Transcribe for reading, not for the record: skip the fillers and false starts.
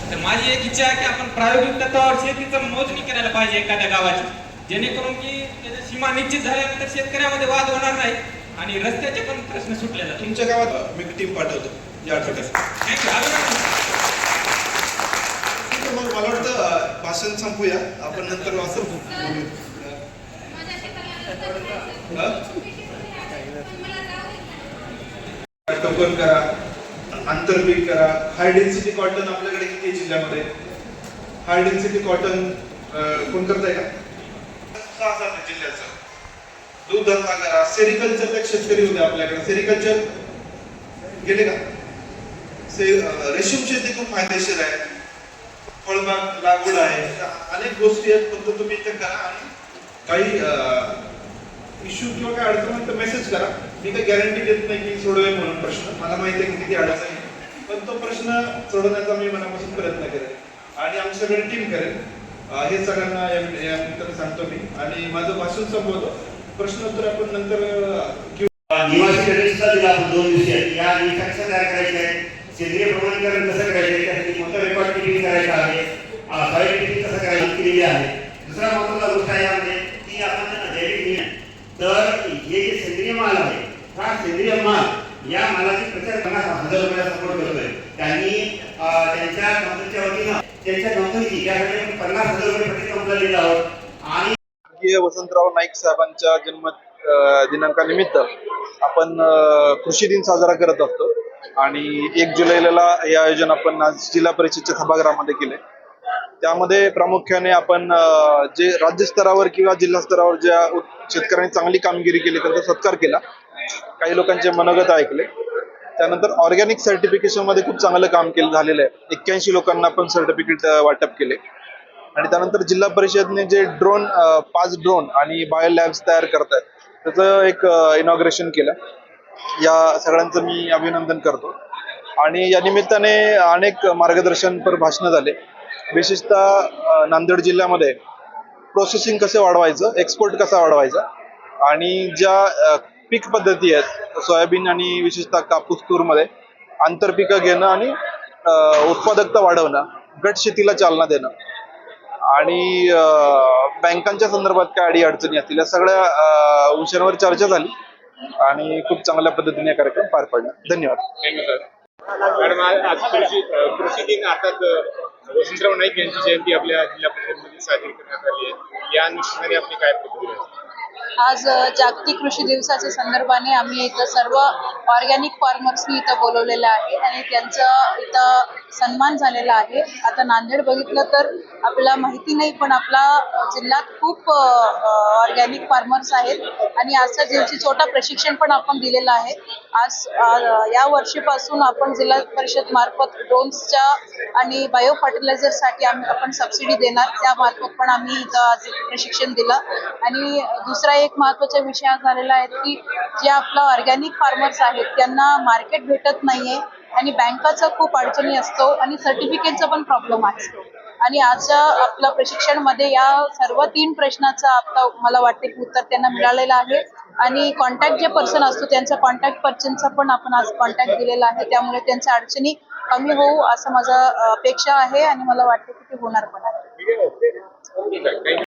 तर माझी एक इच्छा आहे की आपण प्रायोगिक तत्वावर शेतीचं मोजणी करायला पाहिजे एखाद्या गावाची, जेणेकरून की त्याच्या सीमा निश्चित झाल्यानंतर शेतकऱ्यामध्ये वाद होणार नाही आणि रस्त्याचे पण प्रश्न सुटले जातात. तुमच्या गावात मी टीम पाठवतो या आठवड्यात. मग मला वाटतं भाषण संपूया, आपण नंतर वाचू. टोकन करा, आंतरपीक करा. हाय डेन्सिटी कॉटन आपल्याकडे किती जिल्ह्यामध्ये? हाय डेन्सिटी कॉटन कोण करताय का? 6,000 जिल्ह्याचं. दूध धंदा करा. सेरिकल्चर एक शेतकरी होते आपल्याकडे, सेरिकल्चर गेले का? रेशीम शेती खूप फायदेशीर आहे, फळबाग लागवड आहे, अनेक गोष्टी आहेत. फक्त तुम्ही ते करा आणि काही इश्यू किंवा काय अडचण तर मेसेज करा. मी काही गॅरंटी देत नाही की सोडवेल म्हणून प्रश्न, मला माहिती आहे की किती अडचण आहे, पण तो प्रश्न सोडवण्याचा मी मनापासून प्रयत्न करेन आणि आमची सगळी टीम करेल. हे सगळ्यांना यानंतर सांगतो मी आणि माझं भाषण संपवतो. प्रश्नोत्तर आपण नंतर घेऊ. निवासी रजिस्टर दिला आपण 2 दिवशी. या निकष तयार करायचे आहे, सेंद्रिय प्रमाणीकरण कसं करायचं, त्यासाठी मोठं रेकॉर्ड कीपिंग करायचं आहे, सॉइल कीपिंग कसं करायचं केलेली आहे. दुसरा महत्त्वाचा गोष्ट आहे यामध्ये की आपण जैविक तर हे जे सेंद्रिय माल आहे, हा सेंद्रिय माल या मालाची प्रचार 50,000 रुपयाला सपोर्ट करतोय. त्यांनी त्यांच्या कंपनीच्या वतीनं त्यांच्या कंपनीची त्यासाठी 50,000 रुपये प्रति कंपनीला दिला आहोत. आणि वसंतराव नाईक साहेबांच्या जन्म दिनांकानिमित्त आपण कृषी दिन साजरा करत असतो आणि 1 जुलैला हे आयोजन आपण आज जिल्हा परिषदच्या सभागृहामध्ये केले. त्यामध्ये प्रामुख्याने आपण जे राज्यस्तरावर किंवा जिल्हा स्तरावर ज्या शेतकऱ्यांनी चांगली कामगिरी केली त्यांचा सत्कार केला, काही लोकांचे मनोगत ऐकले. त्यानंतर ऑर्गॅनिक सर्टिफिकेशन मध्ये खूप चांगलं काम केलं झालेलं आहे. 81 लोकांना आपण सर्टिफिकेट वाटप केले आणि त्यानंतर जिल्हा परिषदने जे 5 ड्रोन आणि बायो लॅब्स तयार करतात त्याचं एक इनॉग्रेशन केलं. या सगळ्यांचं मी अभिनंदन करतो आणि या निमित्ताने अनेक मार्गदर्शनपर भाषणं झाले. विशेषतः नांदेड जिल्ह्यामध्ये प्रोसेसिंग कसं वाढवायचं, एक्सपोर्ट कसा वाढवायचा आणि ज्या पीक पद्धती आहेत सोयाबीन आणि विशेषतः कापूस तूरमध्ये आंतरपिकं घेणं आणि उत्पादकता वाढवणं, गट शेतीला चालना देणं आणि बँकांच्या संदर्भात काय अडीअडचणी असतील या सगळ्या विषयांवर चर्चा झाली आणि खूप चांगल्या पद्धतीने कार्यक्रम पार पडला. धन्यवाद. Thank you sir. मॅडम, आज कृषी दिन अर्थात वसंतराव नाईक यांची जयंती आपल्या जिल्हा परिषदेमध्ये साजरी करण्यात आली आहे. या अनुषंगाने आपली काय प्रतिक्रिया? आज जागतिक कृषी दिवसाच्या संदर्भाने आम्ही इथं सर्व ऑर्गॅनिक फार्मर्सनी इथं बोलवलेलं आहे आणि त्यांचं इथं सन्मान झालेला आहे. आता नांदेड बघितलं तर आपल्याला माहिती नाही, पण आपला जिल्ह्यात खूप ऑर्गॅनिक फार्मर्स आहेत आणि आजच्या दिवशी छोटा प्रशिक्षण पण आपण दिलेलं आहे. आज या वर्षीपासून आपण जिल्हा परिषद मार्फत ड्रोन्सच्या आणि बायो फर्टिलायझरसाठी आपण सबसिडी देणार, त्या मार्फत पण आम्ही इथं आज प्रशिक्षण दिलं. आणि दुसरा एक महत्त्वाचा विषय झालेला आहे की जे आपलं ऑर्गॅनिक फार्मर्स आहेत त्यांना मार्केट भेटत नाहीये आणि बँकाचा खूप अडचणी असतो आणि सर्टिफिकेटचा पण प्रॉब्लेम असतो. आणि आजच्या आपल्या प्रशिक्षणमध्ये या सर्व 3 प्रश्नाचं आता मला वाटते की उत्तर त्यांना मिळालेलं आहे आणि कॉन्टॅक्ट जे पर्सन असतो त्यांचा कॉन्टॅक्ट पर्सनचा पण आपण आज कॉन्टॅक्ट दिलेला आहे. त्यामुळे त्यांच्या अडचणी कमी होऊ असं माझं अपेक्षा आहे आणि मला वाटते की ते होणार पण आहे.